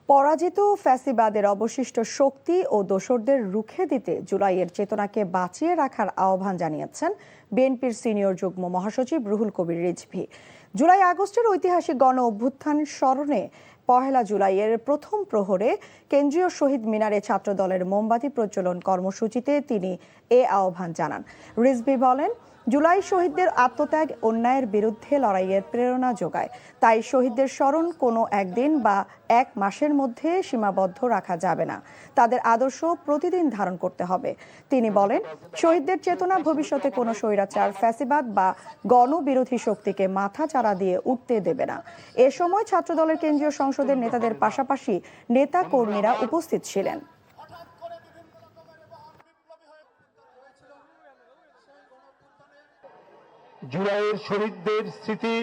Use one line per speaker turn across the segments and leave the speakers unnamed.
পরাজিত ফ্যাসিবাদের অবশিষ্ট শক্তি ও দোসরদের রুখে দিতে জুলাইয়ের চেতনাকে বাঁচিয়ে রাখার আহ্বান জানিয়েছেন বিএনপির সিনিয়র যুগ্ম মহাসচিব রুহুল কবির রিজভী। জুলাই আগস্টের ঐতিহাসিক গণ অভ্যুত্থান স্মরণে পহেলা জুলাইয়ের প্রথম প্রহরে কেন্দ্রীয় শহীদ মিনারে ছাত্রদলের মোমবাতি প্রজ্বলন কর্মসূচিতে তিনি এ আহ্বান জানান। রিজভী বলেন, জুলাই শহীদদের আত্মত্যাগ অন্যায়ের বিরুদ্ধে লড়াইয়ের প্রেরণা যোগায়। তাই শহীদদের স্মরণ কোনো একদিন বা এক মাসের মধ্যে সীমাবদ্ধ রাখা যাবে না, তাদের আদর্শ প্রতিদিন ধারণ করতে হবে। তিনি বলেন, শহীদদের চেতনা ভবিষ্যতে কোনো স্বৈরাচার, ফ্যাসিবাদ বা গণবিরোধী শক্তিকে মাথা চাড়া দিয়ে উঠতে দেবে না। এ সময় ছাত্রদলের কেন্দ্রীয় সংসদের নেতাদের পাশাপাশি নেতা কর্মীরা উপস্থিত ছিলেন।
জুলাইয়ের শহীদদের স্মৃতি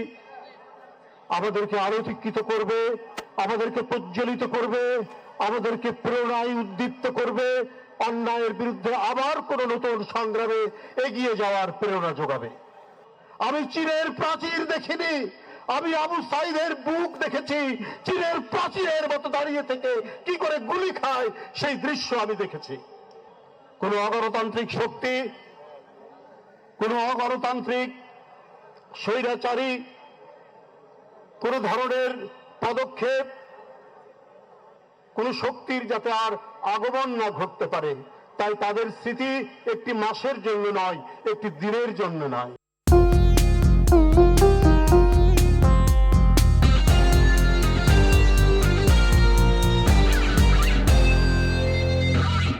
আমাদেরকে আলোকিত করবে, আমাদেরকে প্রজ্বলিত করবে, আমাদেরকে প্রেরণায় উদ্দীপ্ত করবে, অন্যায়ের বিরুদ্ধে আবার কোন নতুন সংগ্রামে এগিয়ে যাওয়ার প্রেরণা যোগাবে। আমি চীনের প্রাচীর দেখিনি, আমি আবু সাইদের বুক দেখেছি। চীনের প্রাচীরের মতো দাঁড়িয়ে থেকে কি করে গুলি খায় সেই দৃশ্য আমি দেখেছি। কোন অগণতান্ত্রিক শক্তি, কোন অগণতান্ত্রিক স্বৈরাচারী কোন ধরনের পদক্ষেপ, কোন শক্তির যাতে আর আগমন না ঘটতে পারে, তাই তাদের স্মৃতি একটি মাসের জন্য নয়, একটি দিনের জন্য নয়।